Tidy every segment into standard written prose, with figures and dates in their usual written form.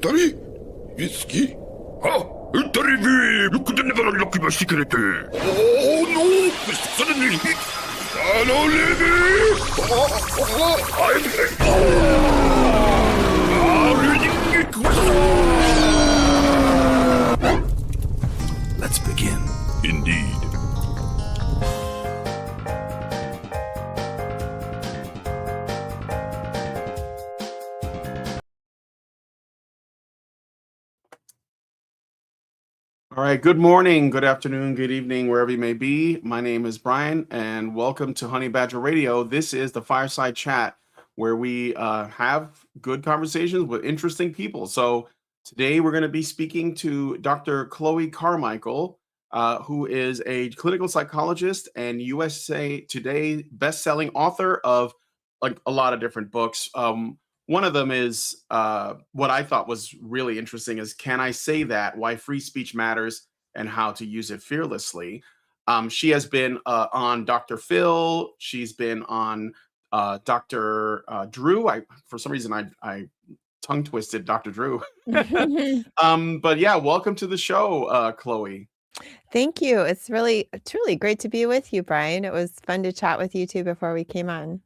Italy? Whiskey? Ah, Italy me! You could never unlock my secret. Oh no! Suddenly, hello, Levy! Let's begin. Indeed. All right, good morning, good afternoon, good evening, wherever you may be. My name is Brian, and welcome to Honey Badger Radio. This is the Fireside Chat, where we have good conversations with interesting people. So today we're going to be speaking to Dr. Khloe Carmichael, who is a clinical psychologist and USA Today best-selling author of like a lot of different books. One of them is what I thought was really interesting is Can I Say That? Why Free Speech Matters and How to Use It Fearlessly. She has been on Dr. Phil. She's been on Dr. Drew. For some reason, I tongue twisted Dr. Drew. But yeah, welcome to the show, Khloe. Thank you. It's really truly great to be with you, Brian. It was fun to chat with you too before we came on.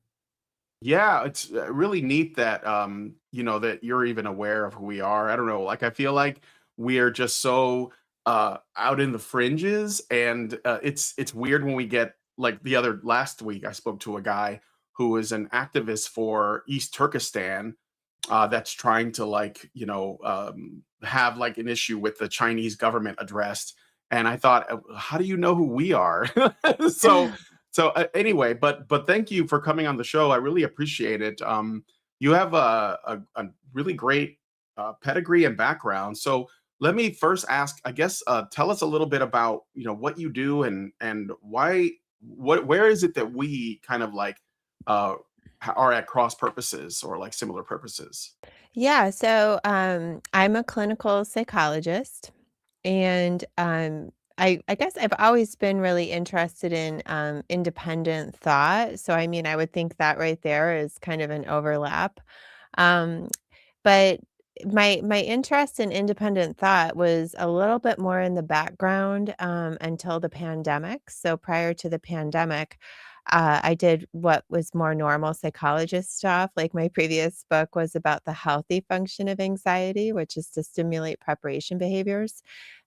Yeah, it's really neat that that you're even aware of who we are. I don't know, like I feel like we are just so out in the fringes, and it's weird when we get like the other last week I spoke to a guy who is an activist for East Turkestan that's trying to have like an issue with the Chinese government addressed. And I thought, how do you know who we are? so anyway, but thank you for coming on the show. I really appreciate it. You have a really great pedigree and background. So let me first ask, I guess, tell us a little bit about what you do and why. Where is it that we kind of like are at cross purposes or like similar purposes? Yeah, so I'm a clinical psychologist, and I guess I've always been really interested in independent thought. So I mean, I would think that right there is kind of an overlap. Um, but my interest in independent thought was a little bit more in the background until the pandemic. So prior to the pandemic, I did what was more normal psychologist stuff. Like my previous book was about the healthy function of anxiety, which is to stimulate preparation behaviors.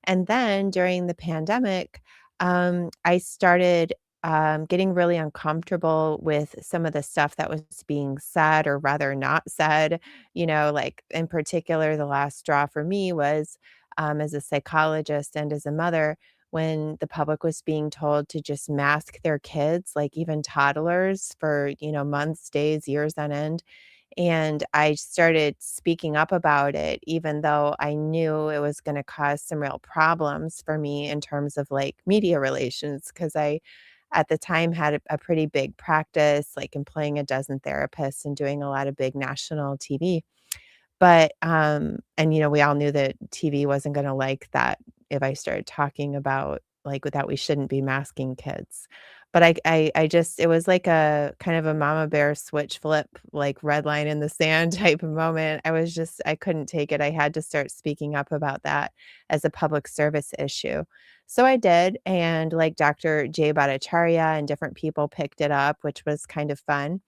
And then during the pandemic, I started getting really uncomfortable with some of the stuff that was being said, or rather not said. Like in particular, the last straw for me was as a psychologist and as a mother, when the public was being told to just mask their kids, like even toddlers, for, months, days, years on end. And I started speaking up about it, even though I knew it was going to cause some real problems for me in terms of like media relations. Cause I, at the time, had a pretty big practice, like employing a dozen therapists and doing a lot of big national TV. But, and we all knew that TV wasn't gonna like that if I started talking about, like, that we shouldn't be masking kids. But I just it was like a kind of a mama bear switch flip, like, red line in the sand type of moment. I couldn't take it. I had to start speaking up about that as a public service issue. So I did, and, like, Dr. Jay Bhattacharya and different people picked it up, which was kind of fun,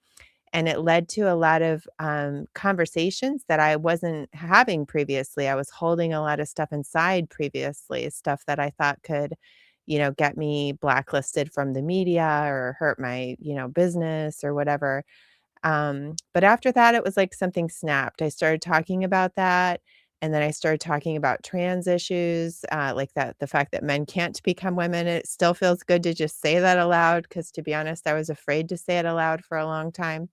and it led to a lot of conversations that I wasn't having previously. I was holding a lot of stuff inside previously, stuff that I thought could, get me blacklisted from the media or hurt my, business or whatever. But after that, it was like something snapped. I started talking about that. And then I started talking about trans issues, like that, the fact that men can't become women. It still feels good to just say that aloud, because to be honest, I was afraid to say it aloud for a long time.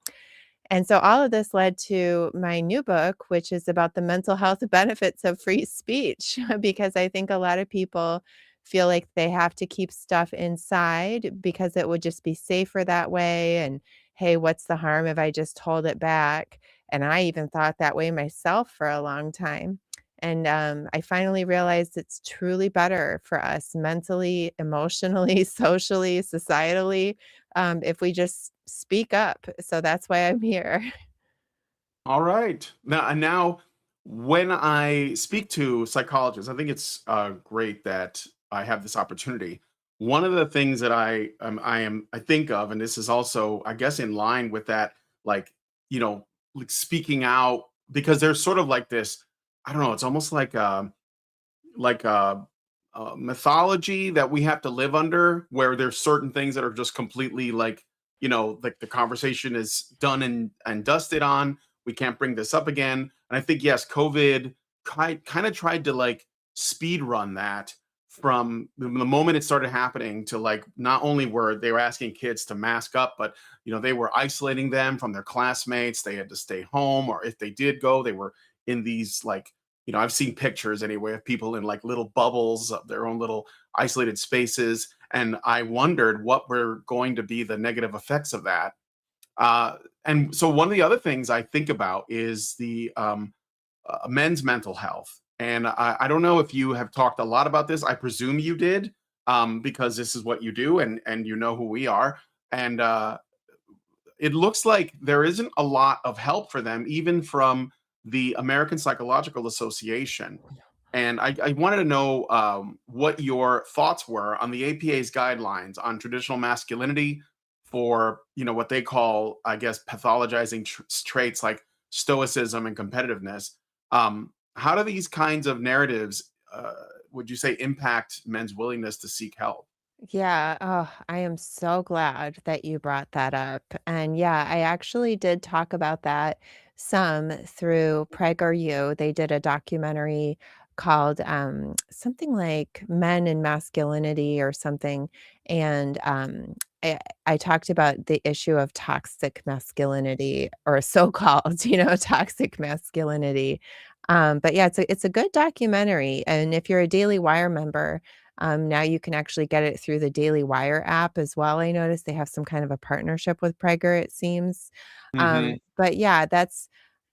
And so all of this led to my new book, which is about the mental health benefits of free speech, because I think a lot of people feel like they have to keep stuff inside because it would just be safer that way. And hey, what's the harm if I just hold it back? And I even thought that way myself for a long time. And I finally realized it's truly better for us mentally, emotionally, socially, societally, if we just speak up. So that's why I'm here. All right. Now, when I speak to psychologists, I think it's great that I have this opportunity. One of the things that I think of, and this is also, I guess, in line with that, like you know, like speaking out, because there's sort of like this. I don't know. It's almost like a mythology that we have to live under, where there's certain things that are just completely like, like the conversation is done and dusted on. We can't bring this up again. And I think, yes, COVID kind of tried to like speed run that from the moment it started happening to like, not only were they were asking kids to mask up, but they were isolating them from their classmates. They had to stay home, or if they did go, they were in these like, I've seen pictures anyway of people in like little bubbles of their own little isolated spaces. And I wondered what were going to be the negative effects of that. And so one of the other things I think about is the men's mental health. And I don't know if you have talked a lot about this. I presume you did, because this is what you do, and you know who we are. And it looks like there isn't a lot of help for them, even from the American Psychological Association. And I wanted to know what your thoughts were on the APA's guidelines on traditional masculinity for, what they call, I guess, pathologizing traits like stoicism and competitiveness. How do these kinds of narratives, would you say, impact men's willingness to seek help? Yeah, oh, I am so glad that you brought that up. And yeah, I actually did talk about that some through PragerU. They did a documentary called something like Men and Masculinity or something. And I, I talked about the issue of toxic masculinity, or so-called, toxic masculinity. But yeah, it's a good documentary. And if you're a Daily Wire member, now you can actually get it through the Daily Wire app as well. I noticed they have some kind of a partnership with Prager, it seems. Hmm. But yeah, that's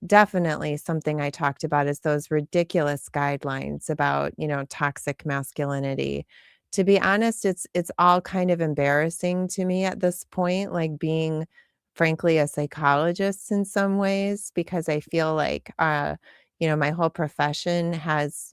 definitely something I talked about, is those ridiculous guidelines about, toxic masculinity. To be honest, it's all kind of embarrassing to me at this point, like being frankly a psychologist in some ways, because I feel like my whole profession has,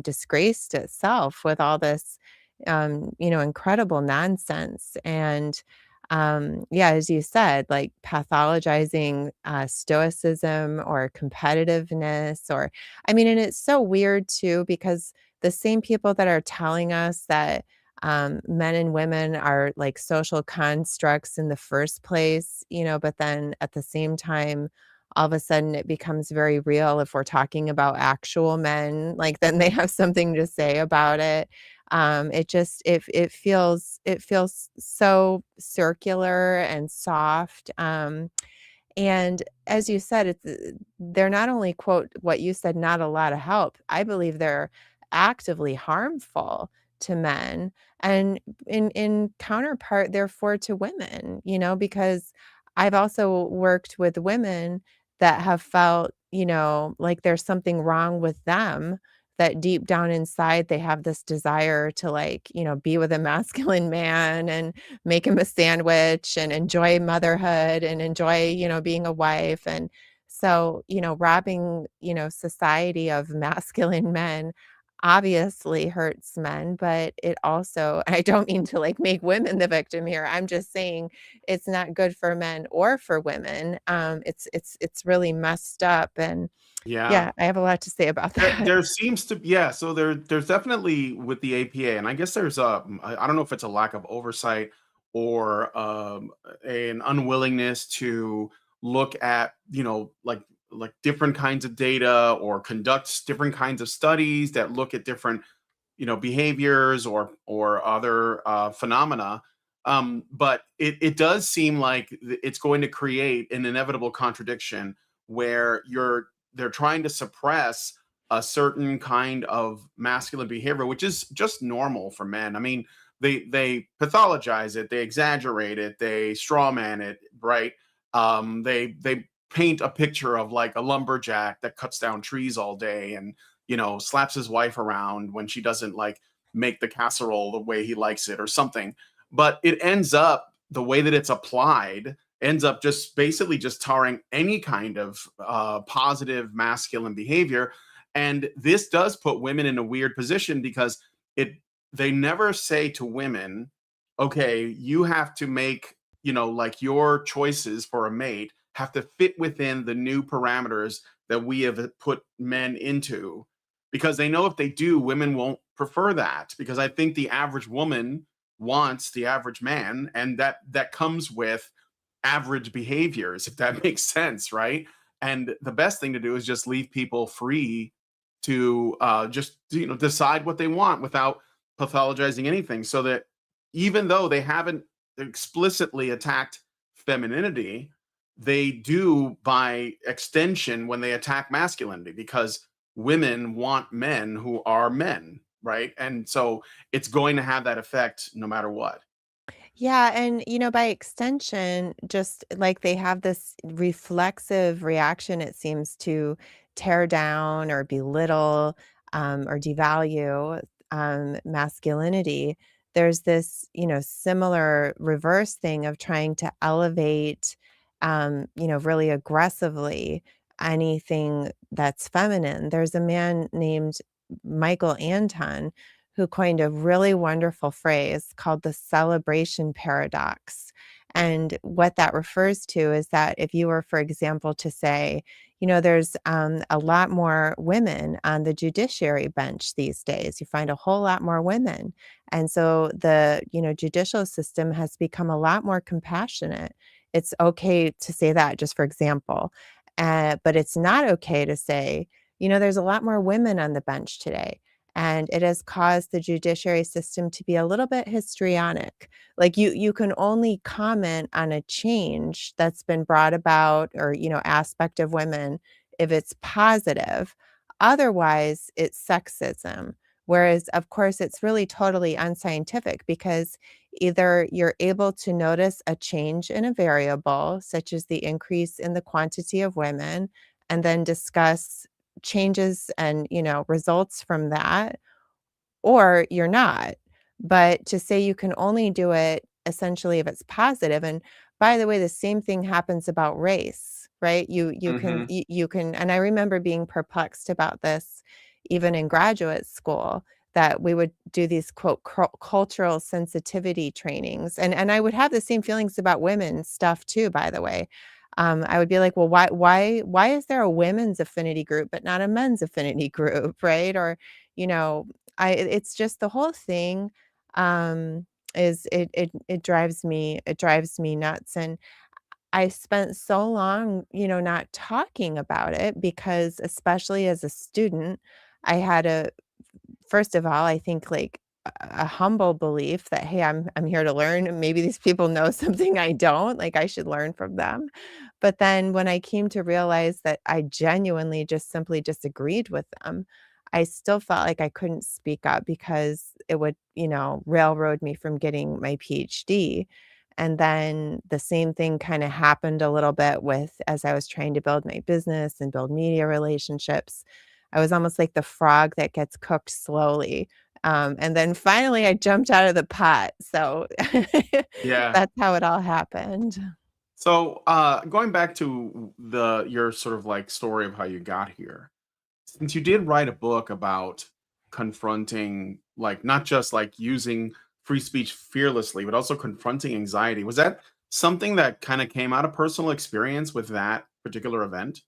disgraced itself with all this, incredible nonsense. And yeah, as you said, like pathologizing stoicism or competitiveness, or, I mean, and it's so weird too, because the same people that are telling us that men and women are like social constructs in the first place, but then at the same time, all of a sudden it becomes very real if we're talking about actual men, like then they have something to say about it. It feels so circular and soft. And as you said, they're not only, quote, what you said, not a lot of help. I believe they're actively harmful to men, and in counterpart, therefore, to women, because I've also worked with women that have felt, like there's something wrong with them, that deep down inside they have this desire to, like, be with a masculine man and make him a sandwich and enjoy motherhood and enjoy, being a wife. And so, robbing, society of masculine men obviously hurts men, but it also, I don't mean to like make women the victim here. I'm just saying it's not good for men or for women. It's really messed up. And Yeah. yeah, I have a lot to say about There, that. there seems to yeah, so there's definitely with the APA, and I guess there's I don't know if it's a lack of oversight or an unwillingness to look at, like different kinds of data, or conduct different kinds of studies that look at different, behaviors or other phenomena. But it does seem like it's going to create an inevitable contradiction where they're trying to suppress a certain kind of masculine behavior, which is just normal for men. I mean, they pathologize it, they exaggerate it, they strawman it, right? They paint a picture of like a lumberjack that cuts down trees all day and slaps his wife around when she doesn't like make the casserole the way he likes it or something. But it ends up, the way that it's applied, ends up just basically just tarring any kind of positive masculine behavior. And this does put women in a weird position because it they never say to women, okay, you have to make, like your choices for a mate have to fit within the new parameters that we have put men into, because they know if they do, women won't prefer that, because I think the average woman wants the average man, and that comes with average behaviors, if that makes sense, right? And the best thing to do is just leave people free to just decide what they want without pathologizing anything, so that even though they haven't explicitly attacked femininity, they do by extension when they attack masculinity, because women want men who are men, right? And so it's going to have that effect no matter what. Yeah, and by extension, just like they have this reflexive reaction, it seems, to tear down or belittle or devalue masculinity. There's this, similar reverse thing of trying to elevate, really aggressively anything that's feminine. There's a man named Michael Anton who coined a really wonderful phrase called the celebration paradox. And what that refers to is that if you were, for example, to say, there's a lot more women on the judiciary bench these days. You find a whole lot more women. And so the, judicial system has become a lot more compassionate. It's okay to say that, just for example. But it's not okay to say, there's a lot more women on the bench today. And it has caused the judiciary system to be a little bit histrionic. Like you can only comment on a change that's been brought about, or, aspect of women, if it's positive. Otherwise, it's sexism. Whereas, of course, it's really totally unscientific, because either you're able to notice a change in a variable, such as the increase in the quantity of women, and then discuss changes and, results from that, or you're not. But to say you can only do it essentially if it's positive, and by the way, the same thing happens about race, right? Hmm. You can, and I remember being perplexed about this even in graduate school, that we would do these quote cultural sensitivity trainings, and I would have the same feelings about women's stuff too, by the way. I would be like, well, why is there a women's affinity group but not a men's affinity group, right? Or, you know, it's just the whole thing, um, is it drives me nuts. And I spent so long, not talking about it, because especially as a student, I had a first of all, I think, like, a humble belief that, "Hey, I'm here to learn, and maybe these people know something I don't, like, I should learn from them." But then when I came to realize that I genuinely just simply disagreed with them, I still felt like I couldn't speak up, because it would, railroad me from getting my PhD. And then the same thing kinda happened a little bit with as I was trying to build my business and build media relationships. I was almost like the frog that gets cooked slowly. And then finally I jumped out of the pot. So Yeah. that's how it all happened. So going back to the your sort of like story of how you got here, since you did write a book about confronting, like, not just like using free speech fearlessly, but also confronting anxiety, was that something that kind of came out of personal experience with that particular event?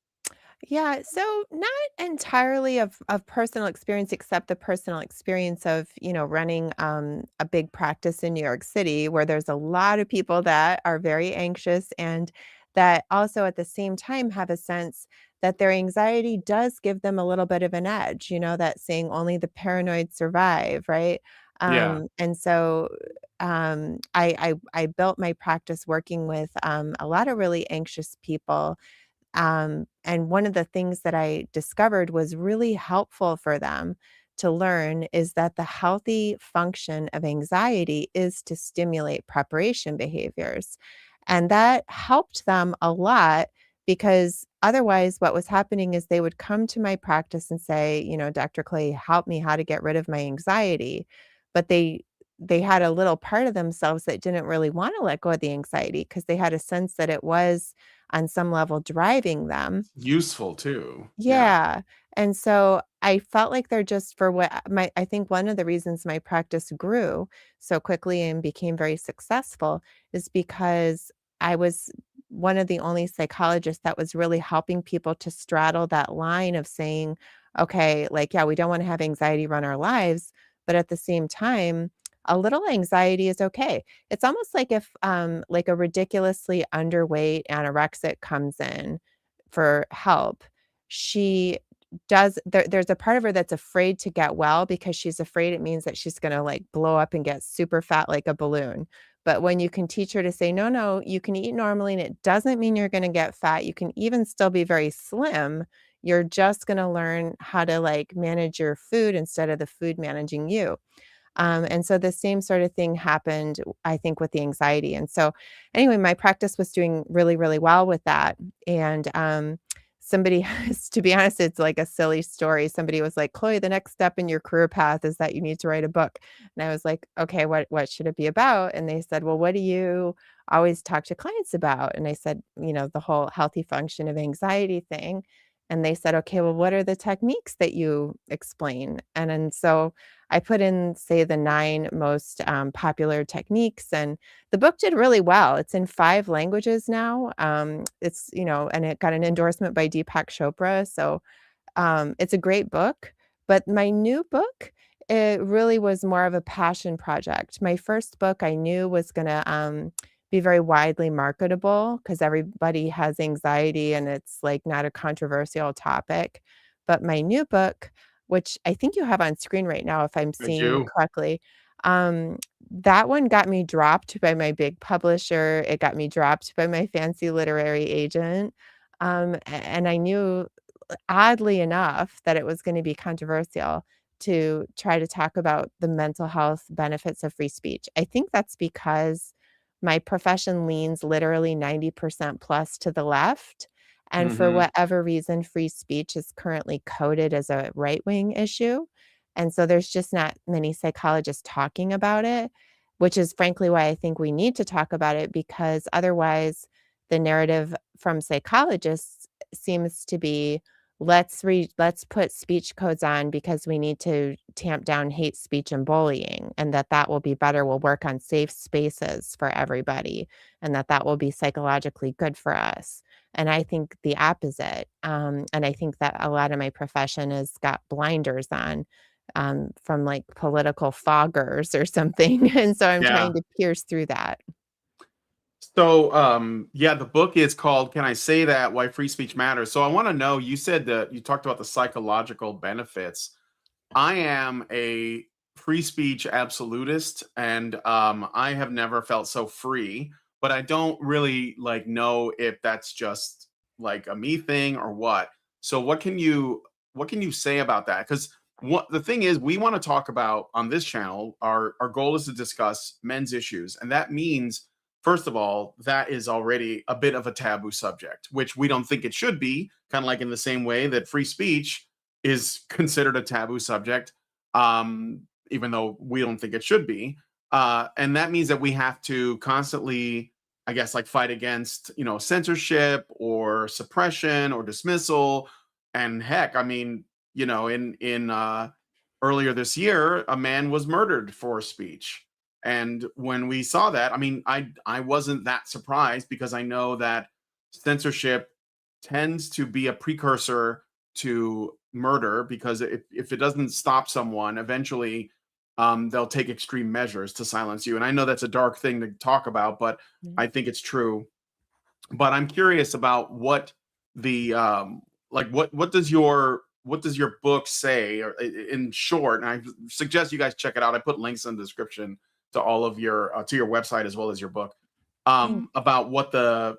Yeah, so not entirely of personal experience, except the personal experience of, running a big practice in New York City, where there's a lot of people that are very anxious, and that also at the same time have a sense that their anxiety does give them a little bit of an edge, that saying only the paranoid survive, right? Yeah. And so I built my practice working with a lot of really anxious people, and one of the things that I discovered was really helpful for them to learn is that the healthy function of anxiety is to stimulate preparation behaviors. And that helped them a lot, because otherwise, what was happening is they would come to my practice and say, Dr. Clay, help me how to get rid of my anxiety. But they had a little part of themselves that didn't really want to let go of the anxiety because they had a sense that it was on some level driving them. Useful too. Yeah. Yeah. And so I felt like they're just for what I think one of the reasons my practice grew so quickly and became very successful is because I was one of the only psychologists that was really helping people to straddle that line of saying, okay, like, yeah, we don't want to have anxiety run our lives, but at the same time, a little anxiety is okay. It's almost like if like a ridiculously underweight anorexic comes in for help, she there's a part of her that's afraid to get well because she's afraid it means that she's gonna, like, blow up and get super fat like a balloon. But when you can teach her to say, "No, no, you can eat normally, and it doesn't mean you're gonna get fat. You can even still be very slim. You're just gonna learn how to, like, manage your food instead of the food managing you." And so the same sort of thing happened, I think, with the anxiety. And so, anyway, my practice was doing really, really well with that. And somebody, to be honest, it's like a silly story. Somebody was like, "Chloe, the next step in your career path is that you need to write a book." And I was like, "Okay, what should it be about?" And they said, "Well, what do you always talk to clients about?" And I said, the whole healthy function of anxiety thing. And they said, "Okay, well, what are the techniques that you explain?" And so I put in, say, the 9 most, popular techniques, and the book did really well. It's in 5 languages now. And it got an endorsement by Deepak Chopra, so it's a great book, but my new book, it really was more of a passion project. My first book I knew was gonna, be very widely marketable because everybody has anxiety and it's, like, not a controversial topic. But my new book, which I think you have on screen right now if I'm I seeing do. correctly, um, that one got me dropped by my big publisher. It got me dropped by my fancy literary agent, and I knew oddly enough, that it was gonna be controversial to try to talk about the mental health benefits of free speech. I think that's because my profession leans literally 90% plus to the left, and for Mhm. whatever reason, free speech is currently coded as a right-wing issue, and so there's just not many psychologists talking about it, which is frankly why I think we need to talk about it because otherwise the narrative from psychologists seems to be let's put speech codes on because we need to tamp down hate speech and bullying and that will be better. We'll work on safe spaces for everybody and that will be psychologically good for us. And I think the opposite. And I think that a lot of my profession has got blinders on from like political foggers or something. And so I'm Yeah. trying to pierce through that. So, yeah, the book is called "Can I Say That? Why Free Speech Matters." So, I want to know. You said that you talked about the psychological benefits. I am a free speech absolutist, and I have never felt so free. But I don't really like know if that's just like a me thing or what. So, what can you say about that? Because what the thing is, we want to talk about on this channel. Our goal is to discuss men's issues, and that means first of all, that is already a bit of a taboo subject, which we don't think it should be, kind of like in the same way that free speech is considered a taboo subject, even though we don't think it should be. And that means that we have to constantly, I guess, like fight against, censorship or suppression or dismissal. And heck, I mean, in earlier this year, a man was murdered for speech. And when we saw that, I mean, I wasn't that surprised because I know that censorship tends to be a precursor to murder because if it doesn't stop someone, eventually they'll take extreme measures to silence you. And I know that's a dark thing to talk about, but Mhm. I think it's true. But I'm curious about what the like what does your book say or in short, and I suggest you guys check it out. I put links in the description to all of your to your website as well as your book Thank about what the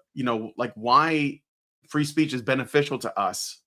like why free speech is beneficial to us.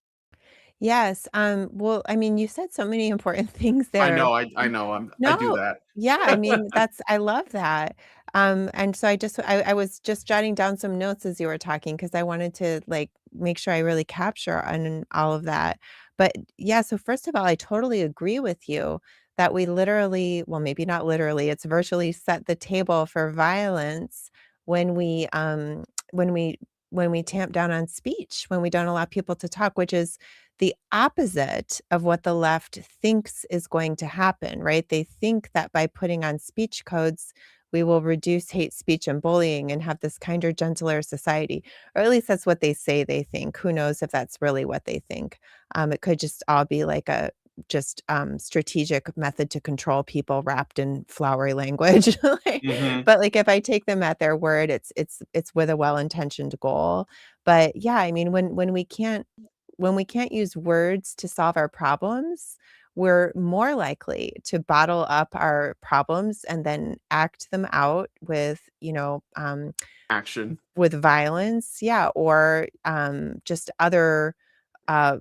Yes, well, I mean, you said so many important things I there. know, I know, I do No, that. yeah, I mean, I love that. And so I was just jotting down some notes as you were talking because I wanted to like make sure I really capture on all of that. But yeah, so first of all, I totally agree with you that we literally, well, maybe not literally, it's virtually set the table for violence when when we when we tamp down on speech, when we don't allow people to talk, which is the opposite of what the left thinks is going to happen, right? They think that by putting on speech codes, we will reduce hate speech and bullying and have this kinder, gentler society. Or at least that's what they say they think. Who knows if that's really what they think? It could just all be like a strategic method to control people wrapped in flowery language. Like, Hmm. but like if I take them at their word, it's with a well-intentioned goal. But yeah, I mean, when we can't use words to solve our problems, we're more likely to bottle up our problems and then act them out Action. with violence, yeah, or just other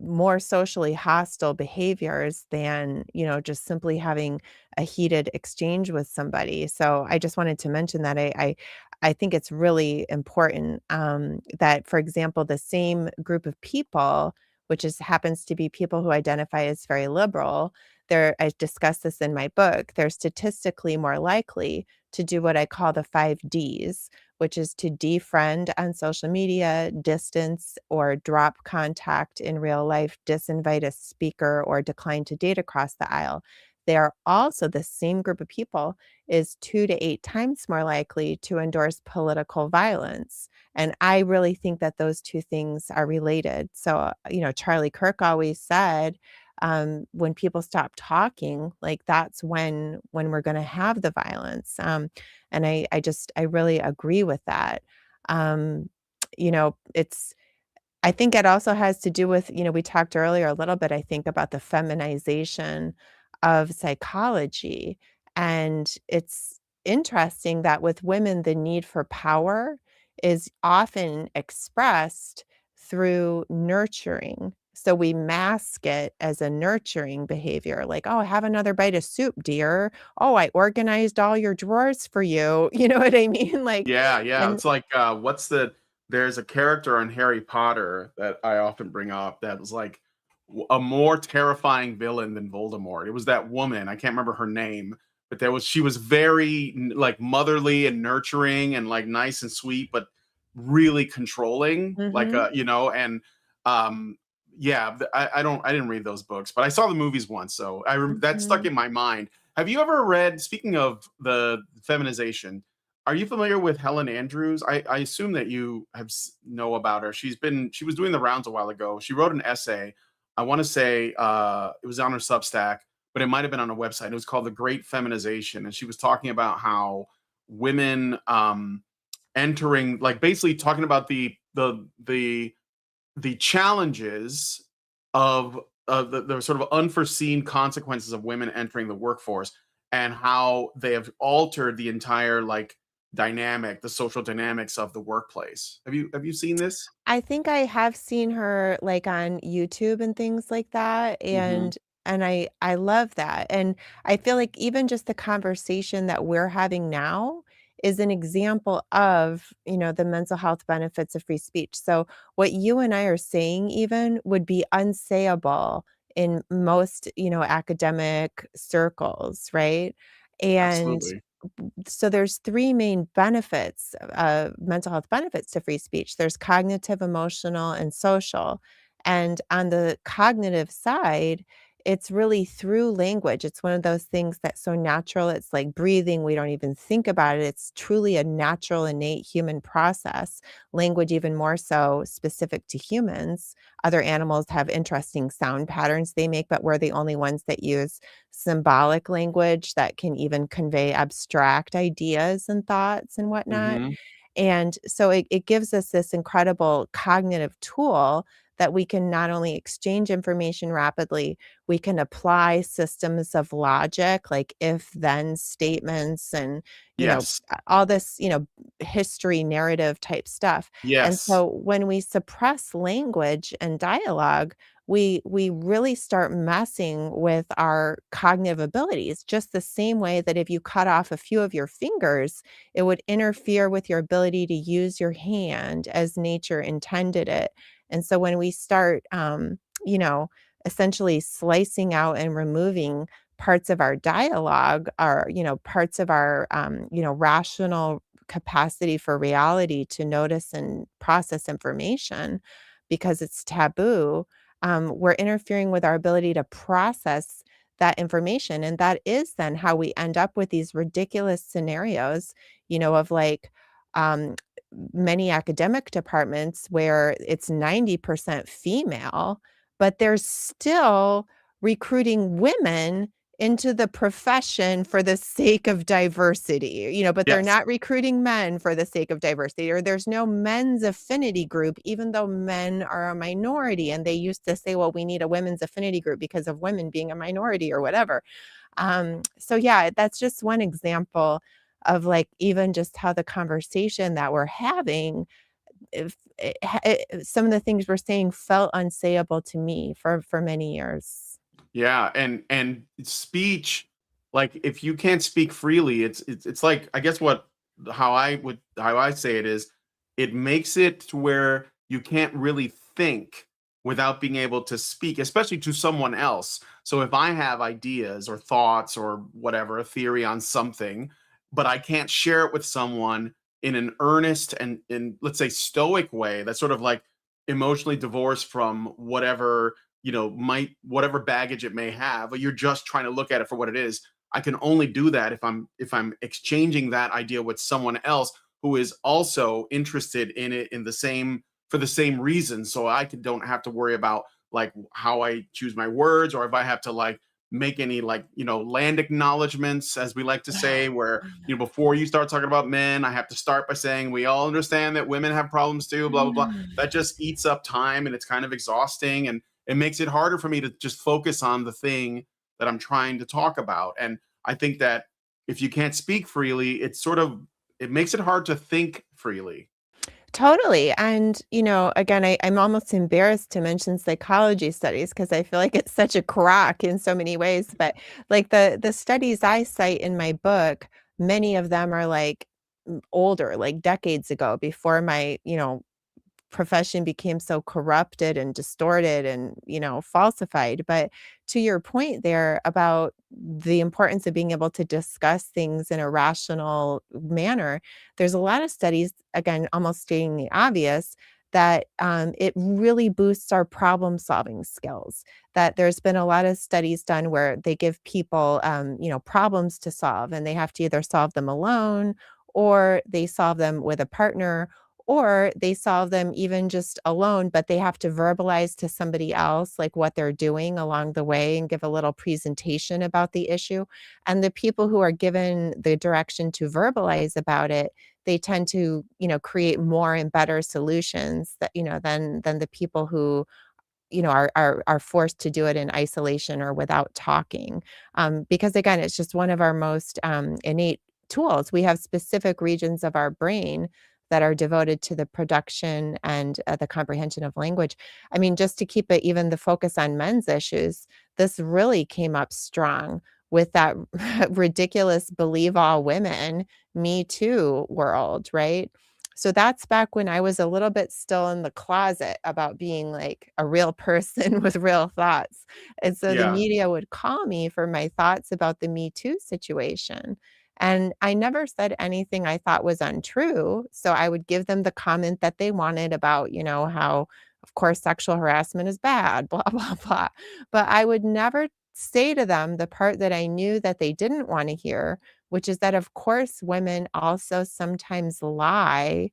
more socially hostile behaviors than, just simply having a heated exchange with somebody. So I just wanted to mention that I think it's really important that, for example, the same group of people, which is happens to be people who identify as very liberal, I discuss this in my book, they're statistically more likely to do what I call the 5 Ds, which is to defriend on social media, distance or drop contact in real life, disinvite a speaker, or decline to date across the aisle. They are also the same group of people is 2 to 8 times more likely to endorse political violence. And I really think that those two things are related. So, Charlie Kirk always said, when people stop talking, like that's when we're going to have the violence. And I really agree with that. Um, it's I think it also has to do with, we talked earlier a little bit, I think, about the feminization of psychology. And it's interesting that with women, the need for power is often expressed through nurturing. So we mask it as a nurturing behavior, like, oh, have another bite of soup, dear. Oh, I organized all your drawers for you. You know what I mean? Like, Yeah, yeah. and It's like there's a character on Harry Potter that I often bring up that was like a more terrifying villain than Voldemort. It was that woman. I can't remember her name, but she was very like motherly and nurturing and like nice and sweet, but really controlling. Like Mhm. and um yeah, I didn't read those books, but I saw the movies once, so that stuck Mhm. in my mind. Have you ever read, speaking of the feminization, are you familiar with Helen Andrews? I assume that you know about her. She was doing the rounds a while ago. She wrote an essay. I want to say it was on her Substack, but it might have been on a website. It was called The Great Feminization, and she was talking about how women entering, like basically talking about the challenges of the sort of unforeseen consequences of women entering the workforce, and how they have altered the entire like dynamic, the social dynamics of the workplace. Have you seen this? I think I have seen her, like, on YouTube and things like that, Hmm. and I love that, and I feel like even just the conversation that we're having now is an example of, the mental health benefits of free speech. So, what you and I are saying even would be unsayable in most, academic circles, right? And Absolutely. so there's 3 main benefits, mental health benefits to free speech. There's cognitive, emotional, and social. And on the cognitive side, it's really through language. It's one of those things that's so natural. It's like breathing. We don't even think about it. It's truly a natural, innate human process. Language, even more so specific to humans. Other animals have interesting sound patterns they make, but we're the only ones that use symbolic language that can even convey abstract ideas and thoughts and whatnot. Hmm. And so it gives us this incredible cognitive tool that we can not only exchange information rapidly, we can apply systems of logic like if then statements and, Yes. all this, history narrative type stuff. And Yes. so when we suppress language and dialogue, we really start messing with our cognitive abilities, just the same way that if you cut off a few of your fingers, it would interfere with your ability to use your hand as nature intended it. And so when we start, you know, essentially slicing out and removing parts of our dialogue are, parts of our, rational capacity for reality to notice and process information because it's taboo, we're interfering with our ability to process that information. And that is then how we end up with these ridiculous scenarios, of like, um, many academic departments where it's 90% female, but they're still recruiting women into the profession for the sake of diversity, but they're Yes. not recruiting men for the sake of diversity, or there's no men's affinity group, even though men are a minority. And they used to say, well, we need a women's affinity group because of women being a minority or whatever. So yeah, that's just one example of like even just how the conversation that we're having, if some of the things we're saying felt unsayable to me for many years. Yeah, and speech, like if you can't speak freely, it's like I guess what how I say it is, it makes it to where you can't really think without being able to speak, especially to someone else. So if I have ideas or thoughts or whatever, a theory on something, but I can't share it with someone in an earnest and in let's say stoic way, that's sort of like emotionally divorced from whatever might whatever baggage it may have, but you're just trying to look at it for what it is. I can only do that if I'm exchanging that idea with someone else who is also interested in it in the same for the same reason, so don't have to worry about like how I choose my words, or if I have to like make any like land acknowledgments, as we like to say, where before you start talking about men, I have to start by saying we all understand that women have problems too, blah blah blah. That just eats up time, and it's kind of exhausting, and it makes it harder for me to just focus on the thing that I'm trying to talk about. And I think that if you can't speak freely, it makes it hard to think freely. Totally. And, again, I'm almost embarrassed to mention psychology studies because I feel like it's such a crock in so many ways. But like the studies I cite in my book, many of them are like older, like decades ago, before my, profession became so corrupted and distorted and falsified. But to your point there about the importance of being able to discuss things in a rational manner, there's a lot of studies, again almost stating the obvious, that it really boosts our problem solving skills. That there's been a lot of studies done where they give people problems to solve, and they have to either solve them alone, or they solve them with a partner, or they solve them even just alone, but they have to verbalize to somebody else like what they're doing along the way and give a little presentation about the issue. And the people who are given the direction to verbalize about it, they tend to, create more and better solutions that, than the people who are forced to do it in isolation or without talking. Because again, it's just one of our most innate tools. We have specific regions of our brain that are devoted to the production and the comprehension of language. I mean, just to keep it even the focus on men's issues, this really came up strong with that ridiculous believe all women, Me Too world, right? So that's back when I was a little bit still in the closet about being like a real person with real thoughts. And so the Yeah. media would call me for my thoughts about the Me Too situation. And I never said anything I thought was untrue. So I would give them the comment that they wanted about, how, of course, sexual harassment is bad, blah, blah, blah. But I would never say to them the part that I knew that they didn't want to hear, which is that, of course, women also sometimes lie.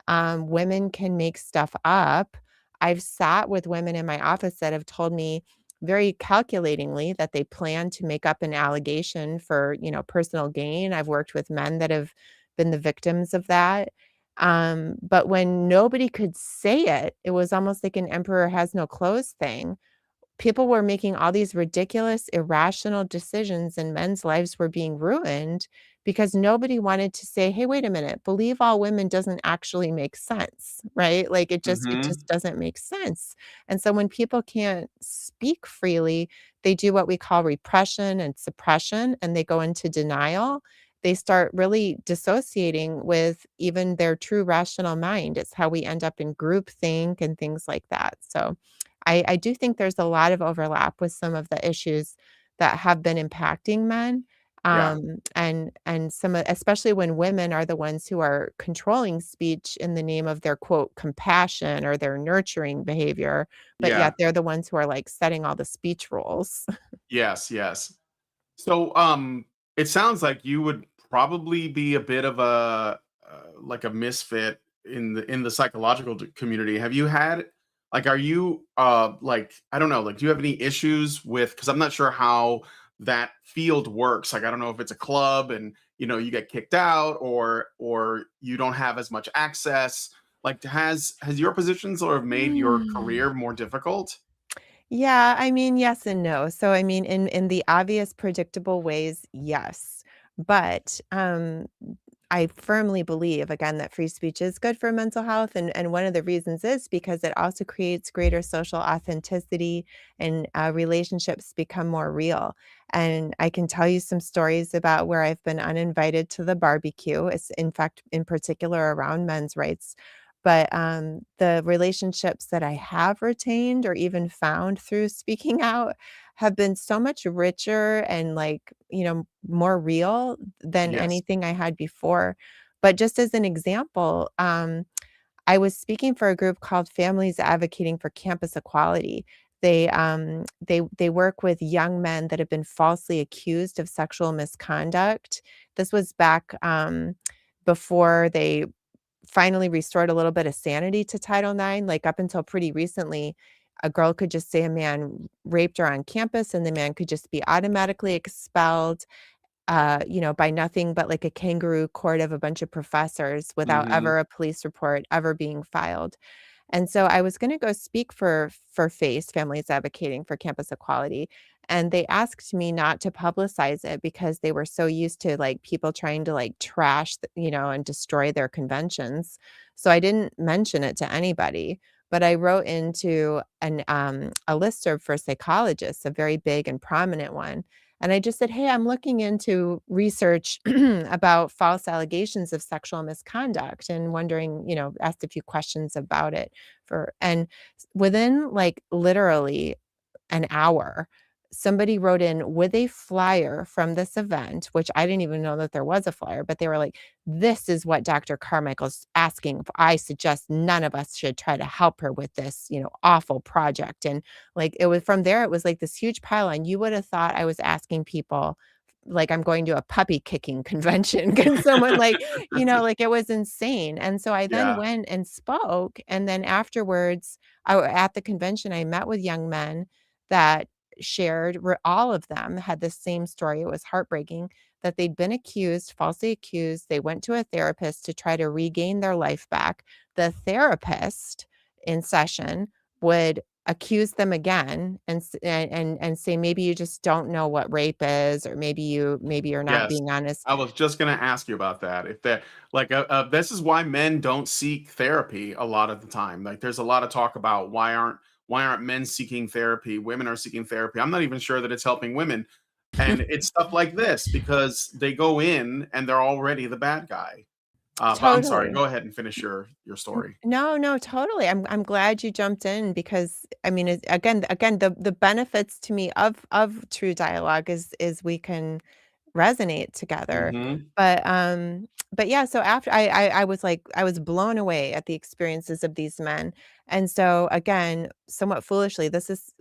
Women can make stuff up. I've sat with women in my office that have told me very calculatingly that they plan to make up an allegation for, personal gain. I've worked with men that have been the victims of that. But when nobody could say it, it was almost like an emperor has no clothes thing. People were making all these ridiculous, irrational decisions, and men's lives were being ruined because nobody wanted to say, "Hey, wait a minute, believe all women doesn't actually make sense," right? Like it Hmm. just doesn't make sense. And so when people can't speak freely, they do what we call repression and suppression, and they go into denial. They start really dissociating with even their true rational mind. It's how we end up in groupthink and things like that. So I do think there's a lot of overlap with some of the issues that have been impacting men. Yeah. And especially when women are the ones who are controlling speech in the name of their quote compassion or their nurturing behavior, but Yeah. yet they're the ones who are like setting all the speech rules. Yes, yes. So, it sounds like you would probably be a bit of like a misfit in the psychological community. Have you had like, are you like, I don't know, like, do you have any issues with? Because I'm not sure how that field works. Like, I don't know if it's a club and you get kicked out, or you don't have as much access. Like, has your position sort of made your Mm. career more difficult? Yeah, I mean, yes and no. So, I mean, in the obvious, predictable ways, yes. But I firmly believe, again, that free speech is good for mental health, and one of the reasons is because it also creates greater social authenticity, and relationships become more real. And I can tell you some stories about where I've been uninvited to the barbecue. It's in fact, in particular, around men's rights. But the relationships that I have retained or even found through speaking out have been so much richer and, like, more real than Yes. anything I had before. But just as an example, I was speaking for a group called Families Advocating for Campus Equality. They work with young men that have been falsely accused of sexual misconduct. This was back before they finally restored a little bit of sanity to Title IX. Like, up until pretty recently, a girl could just say a man raped her on campus, and the man could just be automatically expelled, by nothing but like a kangaroo court of a bunch of professors without Hmm. ever a police report ever being filed. And so I was gonna go speak for FACE, Families Advocating for Campus Equality, and they asked me not to publicize it because they were so used to, like, people trying to, like, trash, and destroy their conventions. So I didn't mention it to anybody, but I wrote into a listserv for psychologists, a very big and prominent one, and I just said, "Hey, I'm looking into research about false allegations of sexual misconduct and wondering," asked a few questions about it within, like, literally an hour, somebody wrote in with a flyer from this event, which I didn't even know that there was a flyer, but they were like, "This is what Dr. Carmichael's asking. I suggest none of us should try to help her with this, awful project." And, like, it was from there, it was like this huge pile-on. You would have thought I was asking people like I'm going to a puppy kicking convention. Can someone, like, like, it was insane. And so I then Yeah. went and spoke, and then afterwards, at the convention, I met with young men that all of them had the same story. It was heartbreaking that they'd been accused, falsely accused. They went to a therapist to try to regain their life back. The therapist in session would accuse them again and say, maybe you just don't know what rape is, or maybe you're not Yes. being honest. I was just gonna ask you about that. If that like, this is why men don't seek therapy a lot of the time. Like, there's a lot of talk about why aren't men seeking therapy? Women are seeking therapy. I'm not even sure that it's helping women. And it's stuff like this because they go in and they're already the bad guy. But I'm sorry. Totally. Go ahead and finish your story. No, no, totally. I'm glad you jumped in because I mean, again, the benefits to me of true dialogue is we can resonate together. Hmm. But yeah, so after I was like, I was blown away at the experiences of these men. And so again, somewhat foolishly, this is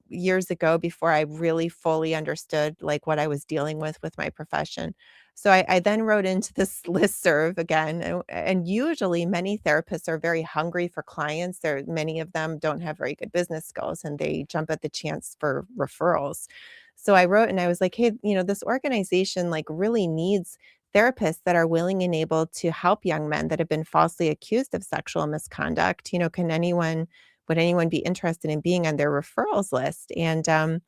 years ago before I really fully understood like what I was dealing with my profession. So I then wrote into this listserv again, and usually many therapists are very hungry for clients. Many of them don't have very good business skills, and they jump at the chance for referrals. So I wrote and I was like, "Hey, this organization like really needs therapists that are willing and able to help young men that have been falsely accused of sexual misconduct. Would anyone be interested in being on their referrals list?" And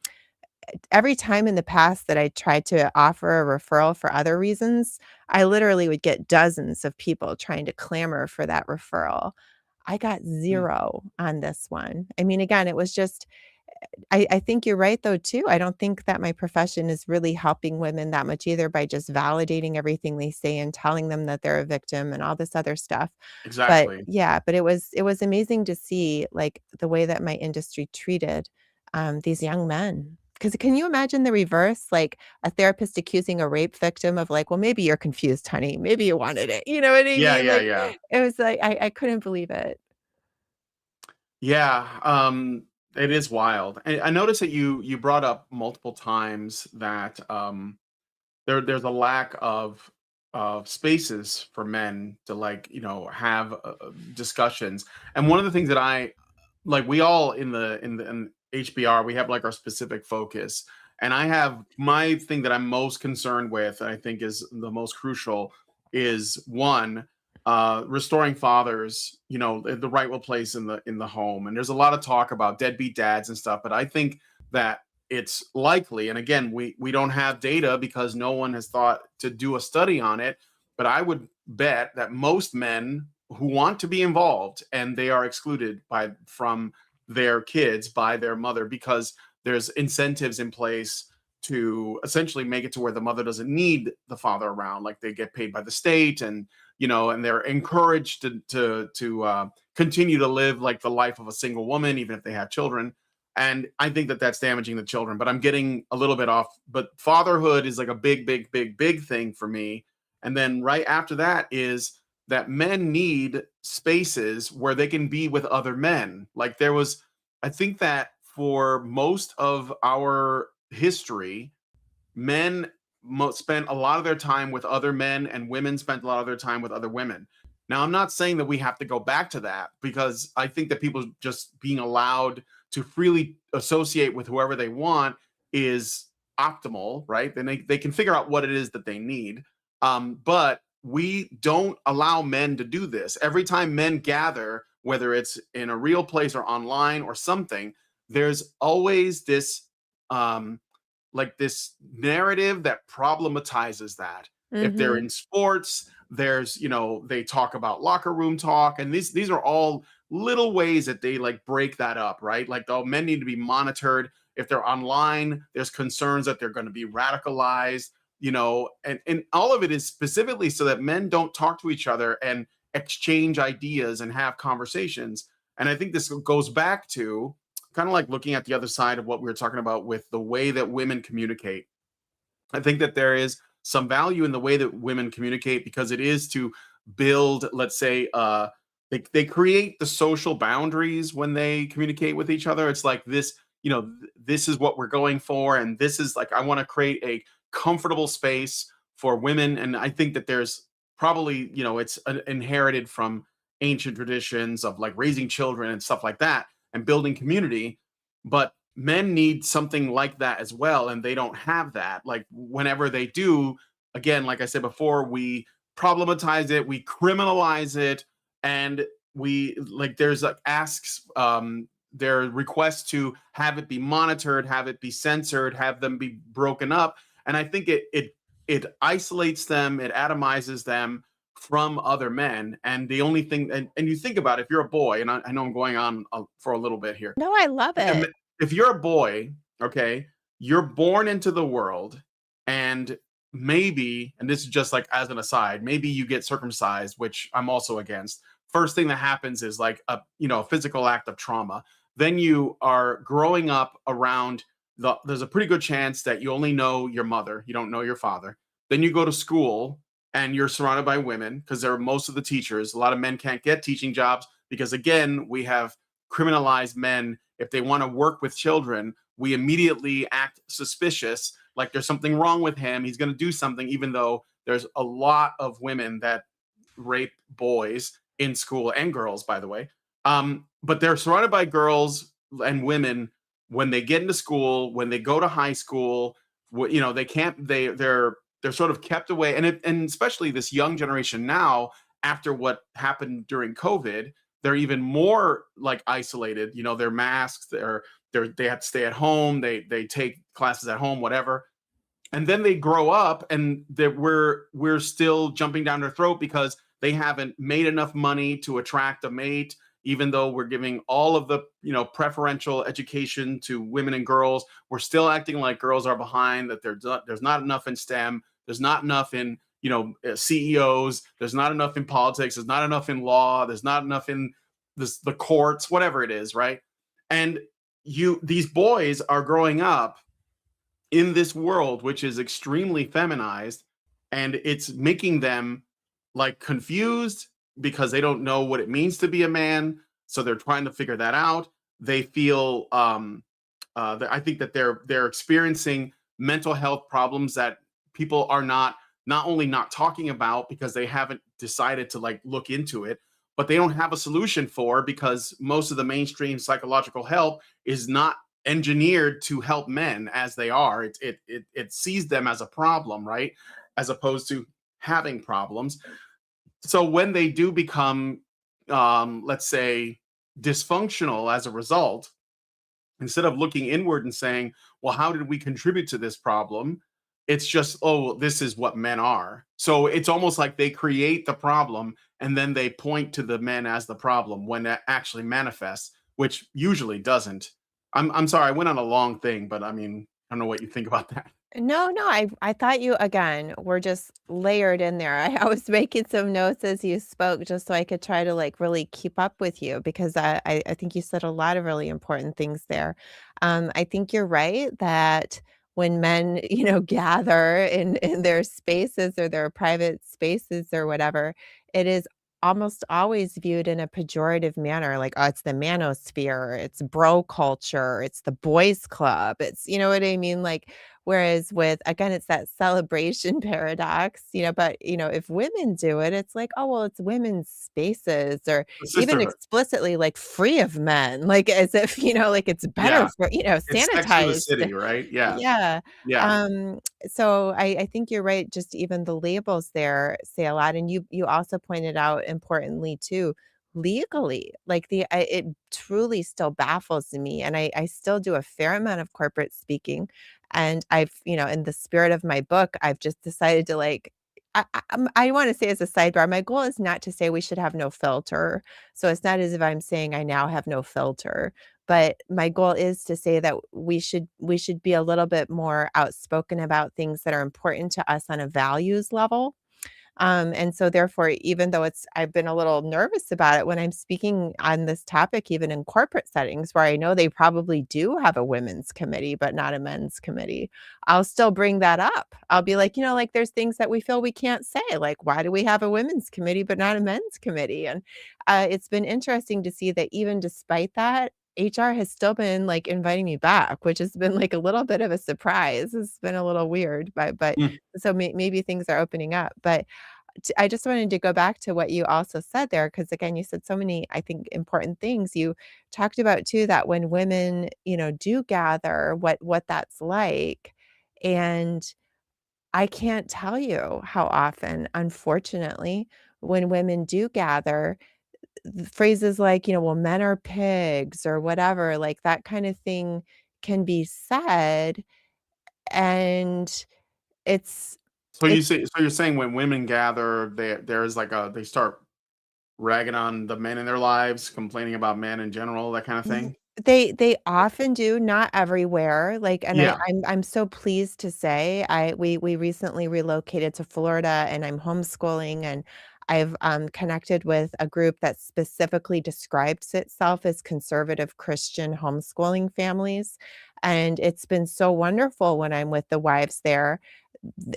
every time in the past that I tried to offer a referral for other reasons, I literally would get dozens of people trying to clamor for that referral. I got 0 on this one. I mean, again, it was just I think you're right though too. I don't think that my profession is really helping women that much either by just validating everything they say and telling them that they're a victim and all this other stuff. But Exactly. yeah, but it was amazing to see like the way that my industry treated these young men. Because can you imagine the reverse? Like a therapist accusing a rape victim of like, well, maybe you're confused, honey. Maybe you wanted it. You know what I Yeah, mean? yeah, Like yeah. it was like I couldn't believe it. Yeah, it is wild. And I noticed that you brought up multiple times that there's a lack of spaces for men to like have discussions. And one of the things that I like, we all in HBR, we have like our specific focus, and I have my thing that I'm most concerned with, and I think is the most crucial, is one, restoring fathers, the rightful place in the home. And there's a lot of talk about deadbeat dads and stuff, but I think that it's likely, and again, we don't have data because no one has thought to do a study on it, but I would bet that most men who want to be involved, and they are excluded from their kids by their mother because there's incentives in place to essentially make it to where the mother doesn't need the father around, like they get paid by the state, and and they're encouraged to continue to live like the life of a single woman even if they have children. And I think that that's damaging the children, but I'm getting a little bit off. But fatherhood is like a big thing for me. And then right after that is that men need spaces where they can be with other men. Like I think that for most of our history, men spent a lot of their time with other men, and women spent a lot of their time with other women. Now, I'm not saying that we have to go back to that, because I think that people just being allowed to freely associate with whoever they want is optimal, right? Then they can figure out what it is that they need. But we don't allow men to do this. Every time men gather, whether it's in a real place or online or something, there's always this like this narrative that problematizes that. If they're Mhm. in sports, there's, they talk about locker room talk, and these are all little ways that they like break that up, right? Like, oh, men need to be monitored. If they're online, there's concerns that they're going to be radicalized, and all of it is specifically so that men don't talk to each other and exchange ideas and have conversations. And I think this goes back to kind of like looking at the other side of what we were talking about with the way that women communicate. I think that there is some value in the way that women communicate, because it is to build, let's say, they create the social boundaries when they communicate with each other. It's like this, this is what we're going for, and this is like, I want to create a comfortable space for women. And I think that there's probably, it's inherited from ancient traditions of like raising children and stuff like that and building community. But men need something like that as well, and they don't have that. Like, whenever they do, again, like I said before, we problematize it, we criminalize it, and we like, there's like asks, there are requests to have it be monitored, have it be censored, have them be broken up. And I think it isolates them, it atomizes them from other men. And the only thing, and you think about it, if you're a boy, and I know I'm going on for a little bit here. No, I love it. If you're a boy, okay, you're born into the world, and maybe, and this is just like as an aside, maybe you get circumcised, which I'm also against. First thing that happens is like a physical act of trauma. Then you are growing up around there's a pretty good chance that you only know your mother, you don't know your father. Then you go to school and you're surrounded by women, because they're most of the teachers. A lot of men can't get teaching jobs because, again, we have criminalized men. If they want to work with children, we immediately act suspicious, like there's something wrong with him, he's going to do something, even though there's a lot of women that rape boys in school, and girls, by the way. But they're surrounded by girls and women when they get into school, when they go to high school. They can't, they're sort of kept away. And especially this young generation now, after what happened during COVID, they're even more like isolated. They're masked, they have to stay at home, they take classes at home, whatever. And then they grow up, and we're still jumping down their throat because they haven't made enough money to attract a mate, even though we're giving all of the preferential education to women and girls. We're still acting like girls are behind, that there's not enough in STEM, there's not enough in CEOs, there's not enough in politics, there's not enough in law, there's not enough in the courts, whatever it is, right? And these boys are growing up in this world, which is extremely feminized, and it's making them like confused because they don't know what it means to be a man. So they're trying to figure that out. They feel, I think that they're experiencing mental health problems that people are not only not talking about because they haven't decided to like look into it, but they don't have a solution for, because most of the mainstream psychological help is not engineered to help men as they are. It sees them as a problem, right? As opposed to having problems. So when they do become, let's say, dysfunctional as a result, instead of looking inward and saying, well, how did we contribute to this problem? It's just, oh, this is what men are. So it's almost like they create the problem and then they point to the men as the problem when that actually manifests, which usually doesn't. I'm sorry, I went on a long thing, but I mean, I don't know what you think about that. No, no, I thought you again were just layered in there. I was making some notes as you spoke just so I could try to like really keep up with you because I think you said a lot of really important things there. I think you're right that when men, gather in their spaces or their private spaces or whatever, it is almost always viewed in a pejorative manner, like, oh, it's the manosphere, it's bro culture, it's the boys club, it's you know what I mean? Like, whereas with again, it's that celebration paradox, but if women do it, it's like, oh, well, it's women's spaces, or The even sisterhood. explicitly like free of men, like as if, like it's better Yeah. for, It's Sex and the sanitized. City, right? Yeah. Yeah. Yeah. So I think you're right. Just even the labels there say a lot. And you also pointed out importantly too, legally, like it truly still baffles me. And I still do a fair amount of corporate speaking. And I've, in the spirit of my book, I've just decided to like I want to say as a sidebar, my goal is not to say we should have no filter. So it's not as if I'm saying I now have no filter, but my goal is to say that we should be a little bit more outspoken about things that are important to us on a values level. And so therefore, even though I've been a little nervous about it when I'm speaking on this topic, even in corporate settings where I know they probably do have a women's committee, but not a men's committee, I'll still bring that up. I'll be like, like there's things that we feel we can't say. Like, why do we have a women's committee, but not a men's committee? And it's been interesting to see that even despite that, HR has still been like inviting me back, which has been like a little bit of a surprise. It's been a little weird, but Mm. so maybe things are opening up. But I just wanted to go back to what you also said there, because again, you said so many, I think, important things. You talked about too that when women, do gather, what that's like. And I can't tell you how often, unfortunately, when women do gather, phrases like, well, men are pigs or whatever, like that kind of thing can be said. And it's So it's you're saying when women gather, there's like they start ragging on the men in their lives, complaining about men in general, that kind of R thing? they often do, not everywhere, like, and Yeah. I'm so pleased to say we recently relocated to Florida, and I'm homeschooling, and I've, connected with a group that specifically describes itself as conservative Christian homeschooling families, and it's been so wonderful when I'm with the wives there.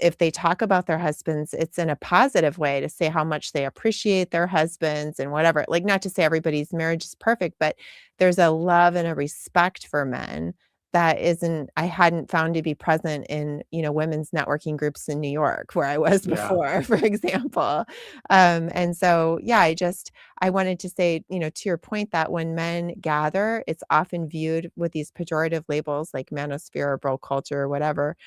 If they talk about their husbands, it's in a positive way to say how much they appreciate their husbands and whatever. Like, not to say everybody's marriage is perfect, but there's a love and a respect for men that isn't I hadn't found to be present in, women's networking groups in New York where I was Yeah. before, for example. And so, yeah, I wanted to say, to your point that when men gather, it's often viewed with these pejorative labels like manosphere or bro culture or whatever,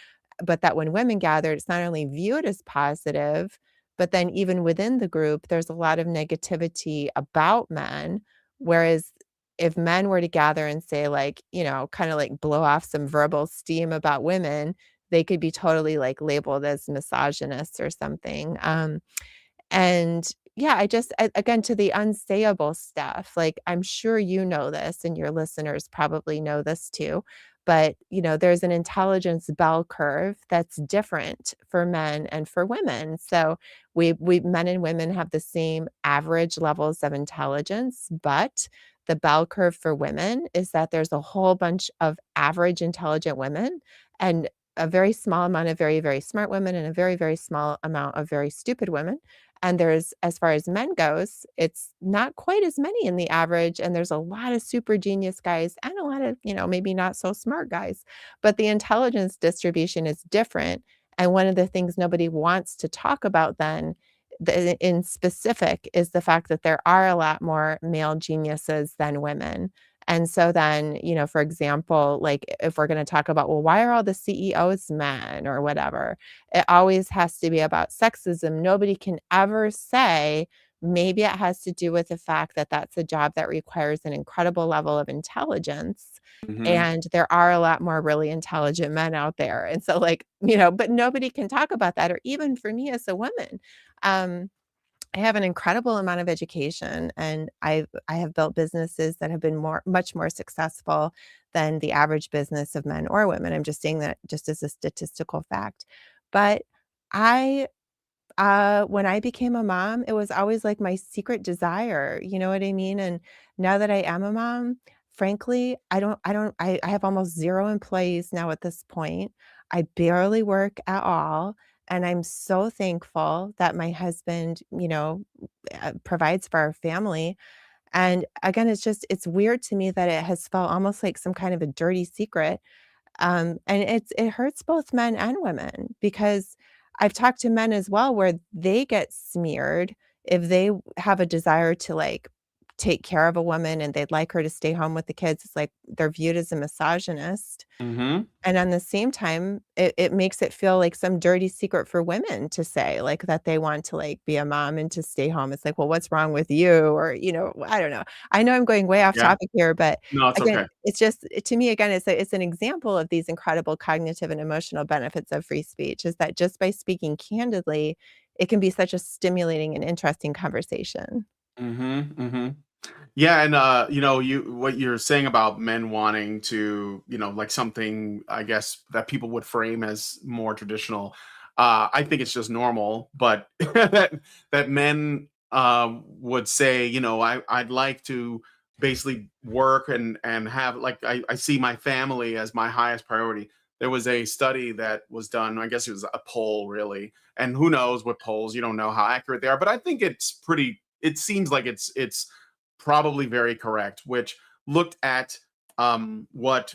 but that when women gather, it's not only viewed as positive, but then even within the group, there's a lot of negativity about men. Whereas if men were to gather and say, like, kind of like blow off some verbal steam about women, they could be totally like labeled as misogynists or something. And yeah, again, to the unsayable stuff, like, I'm sure you know this and your listeners probably know this too, but, there's an intelligence bell curve that's different for men and for women. So we men and women have the same average levels of intelligence, but the bell curve for women is that there's a whole bunch of average intelligent women and a very small amount of very, very smart women and a very, very small amount of very stupid women. And there's, as far as men goes, it's not quite as many in the average. And there's a lot of super genius guys and a lot of, maybe not so smart guys, but the intelligence distribution is different. And one of the things nobody wants to talk about then in specific is the fact that there are a lot more male geniuses than women. And so then, for example, like if we're going to talk about, well, why are all the CEOs men or whatever? It always has to be about sexism. Nobody can ever say, maybe it has to do with the fact that that's a job that requires an incredible level of intelligence. Mm-hmm. And there are a lot more really intelligent men out there. And so, like, but nobody can talk about that. Or even for me as a woman, um, I have an incredible amount of education, and I have built businesses that have been much more successful than the average business of men or women. I'm just saying that just as a statistical fact. But I when I became a mom, it was always like my secret desire, you know what I mean? And now that I am a mom, frankly, I have almost 0 employees now at this point. I barely work at all, and I'm so thankful that my husband, provides for our family. And again, it's weird to me that it has felt almost like some kind of a dirty secret, and it hurts both men and women because I've talked to men as well where they get smeared if they have a desire to, like, take care of a woman and they'd like her to stay home with the kids. It's like they're viewed as a misogynist. Mm-hmm. And on the same time, it makes it feel like some dirty secret for women to say, like, that they want to, like, be a mom and to stay home. It's like, "Well, what's wrong with you?" Or, I don't know. I know I'm going way off Yeah. topic here, but No, it's again, okay. it's just to me, again, it's an example of these incredible cognitive and emotional benefits of free speech, is that just by speaking candidly, it can be such a stimulating and interesting conversation. Mm-hmm. Mm-hmm. Yeah, and you what you're saying about men wanting to, like something I guess that people would frame as more traditional. I think it's just normal, but that men would say, I'd like to basically work and have like I see my family as my highest priority. There was a study that was done, I guess it was a poll really, and who knows what polls, you don't know how accurate they are, but I think it seems like it's probably very correct, which looked at what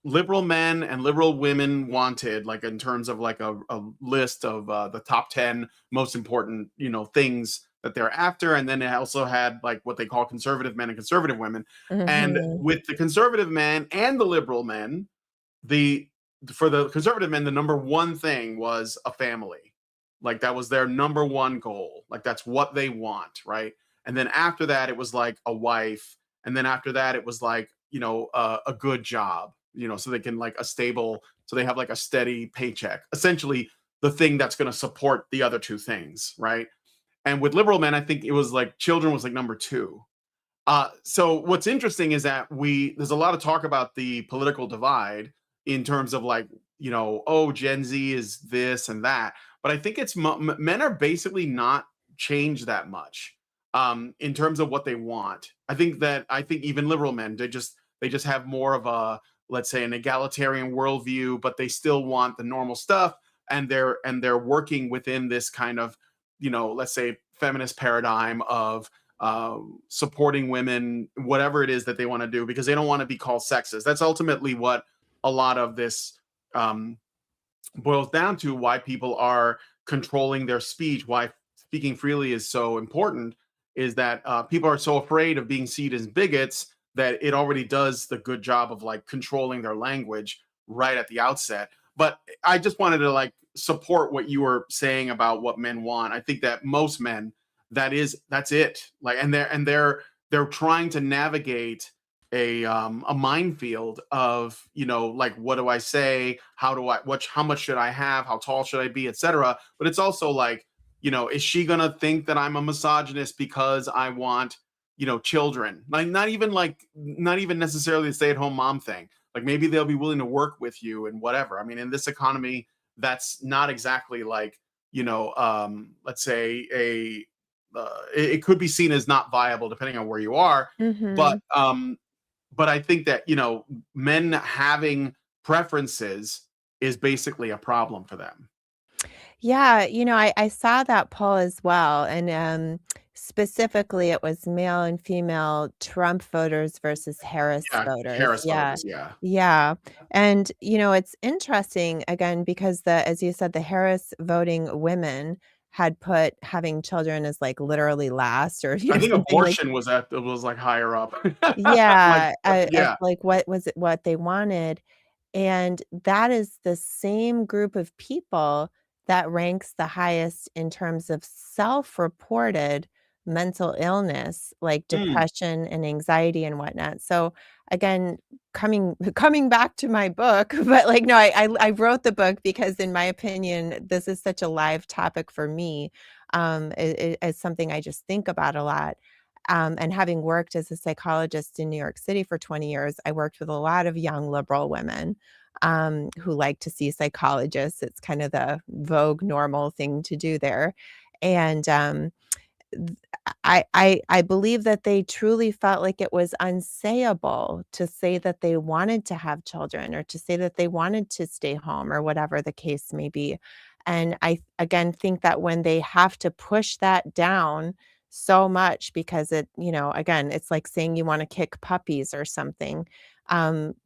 liberal men and liberal women wanted, like in terms of like a list of the top 10 most important, things that they're after. And then it also had like what they call conservative men and conservative women. And Mhm. with the conservative men and the liberal men, the for the conservative men, the number one thing was a family. Like that was their number one goal. Like that's what they want, right? And then after that, it was like a wife. And then after that, it was like, a good job, so they can like so they have like a steady paycheck. Essentially, the thing that's going to support the other two things, right? And with liberal men, I think it was like children was like number two. So what's interesting is that there's a lot of talk about the political divide in terms of like, oh, Gen Z is this and that. But I think men are basically not changed that much in terms of what they want. I think even liberal men, they just have more of a, let's say, an egalitarian worldview, but they still want the normal stuff, and they're working within this kind of, let's say, feminist paradigm of supporting women, whatever it is that they want to do, because they don't want to be called sexist. That's ultimately what a lot of this um, boils down to. Why people are controlling their speech, why speaking freely is so important, is that people are so afraid of being seen as bigots that it already does the good job of like controlling their language right at the outset. But I just wanted to like support what you were saying about what men want. I think that most men, that's it. Like, and they're trying to navigate a minefield of, like, what do I say, how much should I have, how tall should I be, etc. But it's also like, is she gonna think that I'm a misogynist because I want, children? Like, not even necessarily a stay-at-home mom thing. Like maybe they'll be willing to work with you and whatever. I mean, in this economy, that's not exactly like, let's say it could be seen as not viable depending on where you are. But Mhm. but I think that, men having preferences is basically a problem for them. Yeah, I saw that poll as well, and, specifically, it was male and female Trump voters versus Harris Yeah, voters. Harris Yeah. voters, yeah. Yeah, and, it's interesting, again, because as you said, the Harris voting women had put having children as, like, literally last or, I think something like. abortion was, like, higher up. Like, Yeah, of, yeah. like, what was it what they wanted, and that is the same group of people that ranks the highest in terms of self-reported mental illness, like Mm, depression and anxiety and whatnot. So, again, coming back to my book, but, like, no, I wrote the book because in my opinion, this is such a live topic for me. It's something I just think about a lot. And having worked as a psychologist in New York City for 20 years, I worked with a lot of young liberal women who like to see psychologists. It's kind of the vogue normal thing to do there. And th I believe that they truly felt like it was unsayable to say that they wanted to have children or to say that they wanted to stay home or whatever the case may be. And I, again, think that when they have to push that down so much because again, it's like saying you wanna kick puppies or something.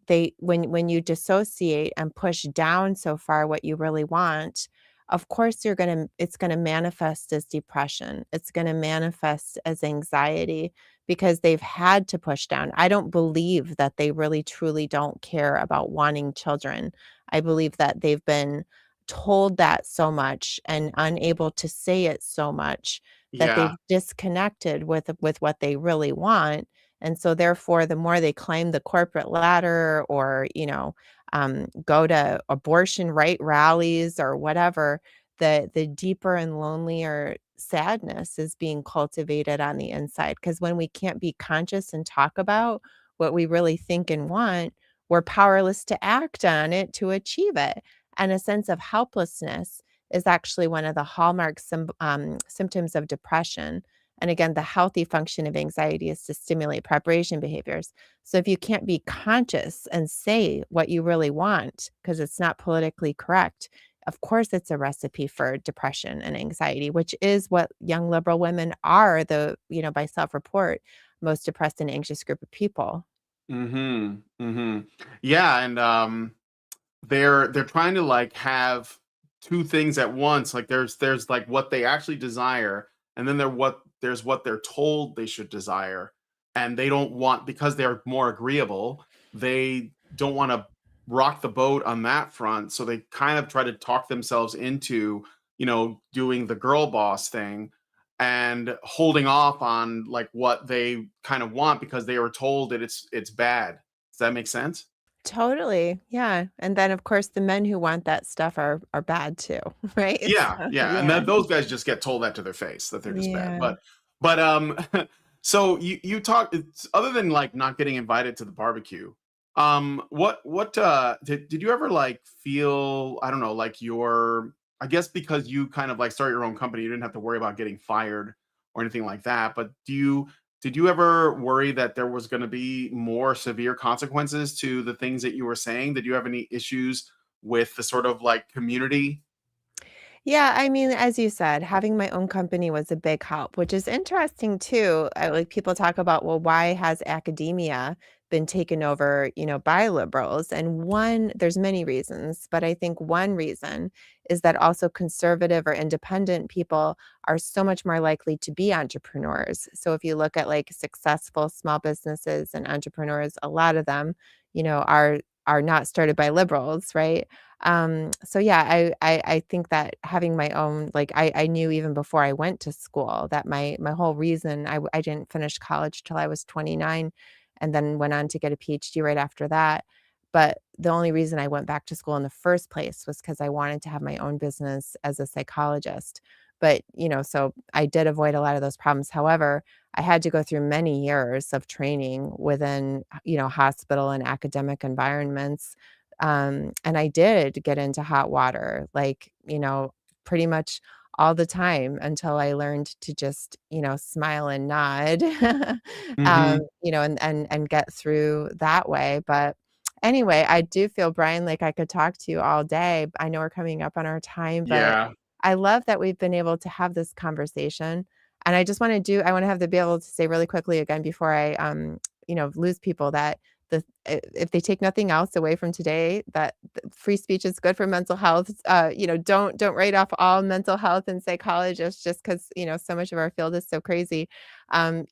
They when you dissociate and push down so far what you really want, of course it's gonna manifest as depression. It's gonna manifest as anxiety because they've had to push down. I don't believe that they really truly don't care about wanting children. I believe that they've been told that so much and unable to say it so much that yeah, they've disconnected with what they really want. And so therefore, the more they climb the corporate ladder or, go to abortion right rallies or whatever, the deeper and lonelier sadness is being cultivated on the inside. Because when we can't be conscious and talk about what we really think and want, we're powerless to act on it to achieve it. And a sense of helplessness is actually one of the hallmark symptoms of depression. And again, the healthy function of anxiety is to stimulate preparation behaviors. So if you can't be conscious and say what you really want because it's not politically correct, of course it's a recipe for depression and anxiety, which is what young liberal women are, by self-report, most depressed and anxious group of people. mhm, mhm. Yeah, and, they're trying to, like, have 2 things at once, like, there's, like, what they actually desire, and then there's what they're told they should desire, and they don't want because they're more agreeable, they don't wanna rock the boat on that front, so they kind of try to talk themselves into, doing the girl boss thing and holding off on, like, what they kind of want because they were told that it's bad. Does that make sense? Totally. Yeah. And then of course the men who want that stuff are bad too, right? Yeah, So, yeah, and yeah. then those guys just get told that to their face that they're just bad. Yeah. But so you talk other than like not getting invited to the barbecue, what did you ever like feel, I don't know, like your I guess because you kind of like start your own company, you didn't have to worry about getting fired or anything like that. But did you ever worry that there was going to be more severe consequences to the things that you were saying? Did you have any issues with the sort of like community? Yeah, I mean, as you said, having my own company was a big help, which is interesting too. Like people talk about, well, why has academia been taken over, by liberals? And there's many reasons, but I think one reason is that also conservative or independent people are so much more likely to be entrepreneurs. So if you look at like successful small businesses and entrepreneurs, a lot of them, are not started by liberals, right? So yeah, I think that having my own, like, I knew even before I went to school that my whole reason I didn't finish college till I was 29 and then went on to get a PhD right after that. But the only reason I went back to school in the first place was because I wanted to have my own business as a psychologist. But, so I did avoid a lot of those problems. However, I had to go through many years of training within, hospital and academic environments, and I did get into hot water, like, pretty much all the time until I learned to just, smile and nod, Mhm. and get through that way. But anyway, I do feel, Brian, like I could talk to you all day. I know we're coming up on our time, but Yeah. I love that we've been able to have this conversation. And I want to have to be able to say really quickly again before I, lose people that if they take nothing else away from today, that free speech is good for mental health. Don't write off all mental health and psychologists just because so much of our field is so crazy.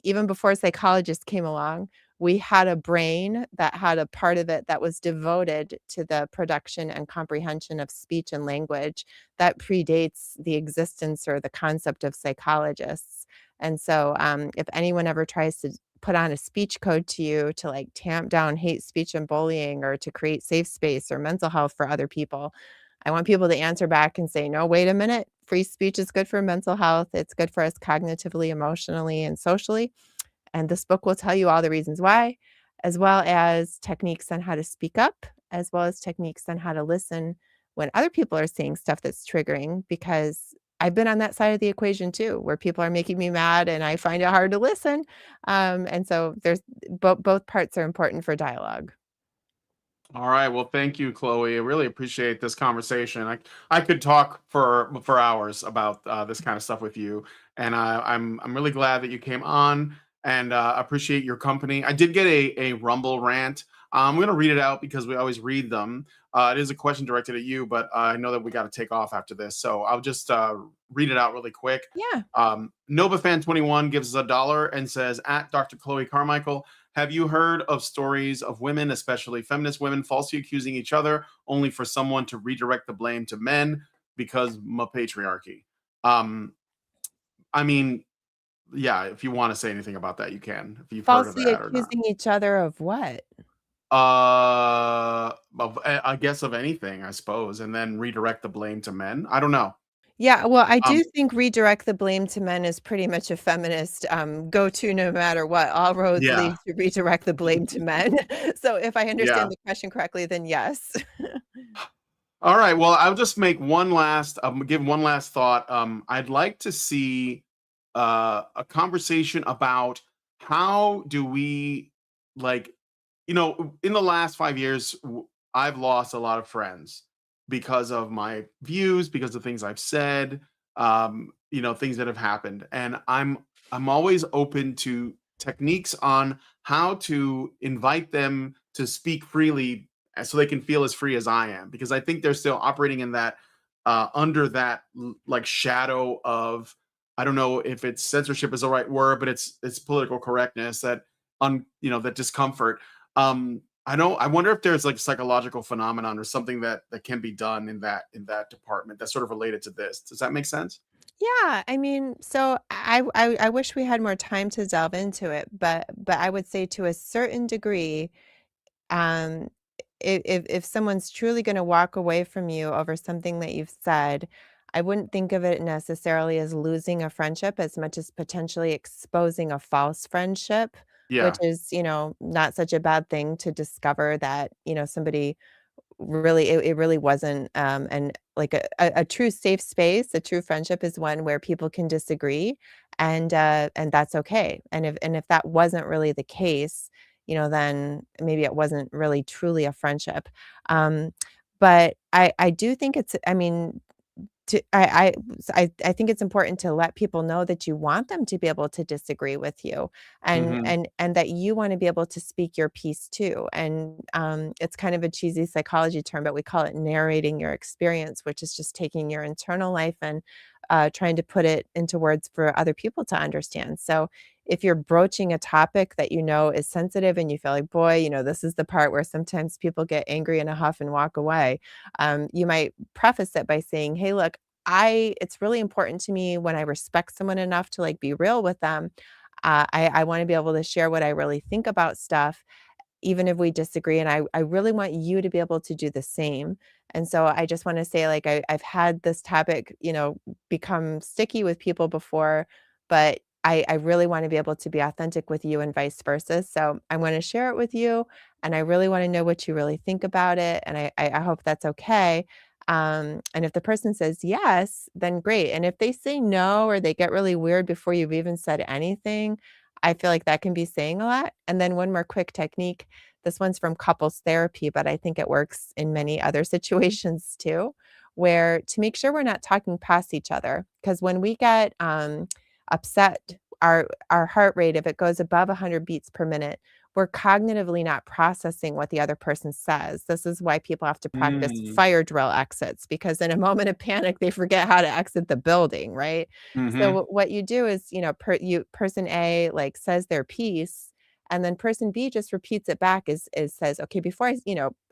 Even before psychologists came along, we had a brain that had a part of it that was devoted to the production and comprehension of speech and language that predates the existence or the concept of psychologists. And so, if anyone ever tries to put on a speech code to you to like tamp down hate speech and bullying or to create safe space or mental health for other people, I want people to answer back and say, no, wait a minute. Free speech is good for mental health. It's good for us cognitively, emotionally, and socially. And this book will tell you all the reasons why, as well as techniques on how to speak up, as well as techniques on how to listen when other people are saying stuff that's triggering, because I've been on that side of the equation too, where people are making me mad and I find it hard to listen. And so there's both parts are important for dialogue. All right. Well, thank you, Chloe. I really appreciate this conversation. I could talk for hours about this kind of stuff with you, and I'm really glad that you came on, and appreciate your company. I did get a Rumble rant. I'm going to read it out because we always read them. It is a question directed at you, but I know that we got to take off after this, so I'll just read it out really quick. Yeah. NovaFan21 gives us $1 and says, at Dr. Khloe Carmichael, have you heard of stories of women, especially feminist women, falsely accusing each other only for someone to redirect the blame to men because of patriarchy? Um, I mean, yeah, if you want to say anything about that, you can, if you've heard of Falsely that or not. accusing each other of what? I guess of anything, I suppose, and then redirect the blame to men. I don't know. Yeah, well, I do Um, think redirect the blame to men is pretty much a feminist, go-to no matter what. All roads yeah, lead to redirect the blame to men. So if I yeah. understand the question correctly, then yes. All right. Well, I'll just make give one last thought. I'd like to see a conversation about how do we, like, in the last 5 years, I've lost a lot of friends because of my views, because of things I've said, things that have happened, and I'm always open to techniques on how to invite them to speak freely so they can feel as free as I am, because I think they're still operating in that under that like shadow of, I don't know if it's censorship is the right word, but it's political correctness, that that discomfort. I wonder if there's like psychological phenomenon or something that can be done in that department that's sort of related to this. Does that make sense? Yeah, I mean, so I wish we had more time to delve into it, but I would say to a certain degree, um, if someone's truly gonna walk away from you over something that you've said, I wouldn't think of it necessarily as losing a friendship as much as potentially exposing a false friendship, which Yeah. is, not such a bad thing to discover that, somebody really it really wasn't, and like a true safe space, a true friendship is one where people can disagree, and that's okay. And if that wasn't really the case, then maybe it wasn't really truly a friendship. Um, but I do think it's I mean, I think it's important to let people know that you want them to be able to disagree with you, and Hmm. and that you wanna be able to speak your piece too, and, it's kind of a cheesy psychology term, but we call it narrating your experience, which is just taking your internal life and, trying to put it into words for other people to understand. So, if you're broaching a topic that is sensitive and you feel like, "Boy, this is the part where sometimes people get angry in a huff and walk away," you might preface it by saying, "Hey, look, I it's really important to me when I respect someone enough to like be real with them. I want to be able to share what I really think about stuff, even if we disagree. And I really want you to be able to do the same. And so I just want to say, like, I've had this topic, become sticky with people before, but I really want to be able to be authentic with you and vice versa. So I want to share it with you. And I really want to know what you really think about it. And I hope that's okay. And if the person says yes, then great. And if they say no or they get really weird before you've even said anything, I feel like that can be saying a lot. And then one more quick technique. This one's from couples therapy, but I think it works in many other situations too, where to make sure we're not talking past each other. Because when we get upset, our heart rate, if it goes above 100 beats per minute, we're cognitively not processing what the other person says. This is why people have to practice fire drill exits, because in a moment of panic, they forget how to exit the building, right? Mm-hmm. So what you do is, person A like says their piece, and then person B just repeats it back is says, okay, before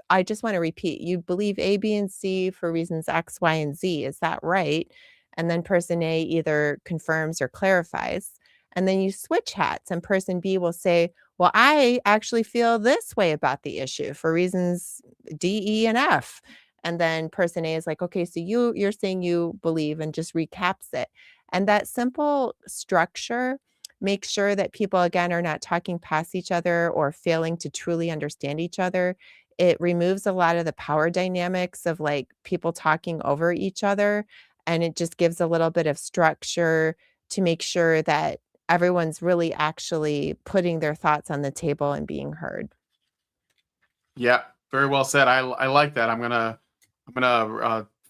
I just want to repeat, you believe A, B, and C for reasons X, Y, and Z. Is that right? And then person A either confirms or clarifies. And then you switch hats, and person B will say, well, I actually feel this way about the issue for reasons D, E, and F. And then person A is like, okay, so you're saying you believe, and just recaps it. And that simple structure makes sure that people, again, are not talking past each other or failing to truly understand each other. It removes a lot of the power dynamics of like people talking over each other. And it just gives a little bit of structure to make sure that everyone's really actually putting their thoughts on the table and being heard. Yeah, very well said. I like that. I'm gonna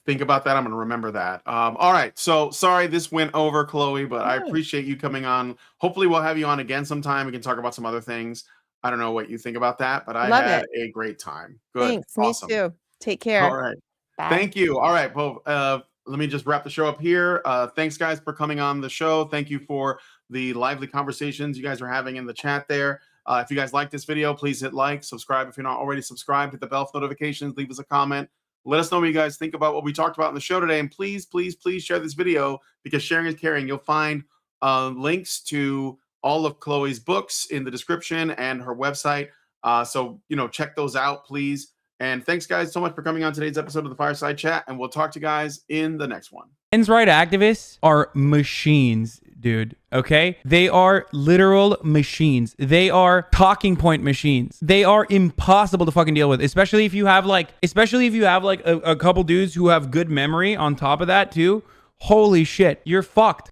think about that. I'm gonna remember that. All right. So sorry this went over, Khloe, but I Yeah. appreciate you coming on. Hopefully we'll have you on again sometime. We can talk about some other things. I don't know what you think about that, but I Love had it. a great time. Good. Thanks. Awesome. Me too. Take All care. right. Bye. Thank you. All right. Well, let me just wrap the show up here. Thanks, guys, for coming on the show. Thank you for the lively conversations you guys are having in the chat there. If you guys like this video, please hit like, subscribe if you're not already subscribed, hit the bell for notifications, leave us a comment. Let us know what you guys think about what we talked about in the show today. And please, please, please share this video, because sharing is caring. You'll find links to all of Khloe's books in the description and her website. So, check those out, please. And thanks, guys, so much for coming on today's episode of the Fireside Chat. And we'll talk to you guys in the next one. Men's rights activists are machines, dude. Okay? They are literal machines. They are talking point machines. They are impossible to fucking deal with, especially if you have like a couple dudes who have good memory on top of that too. Holy shit, you're fucked.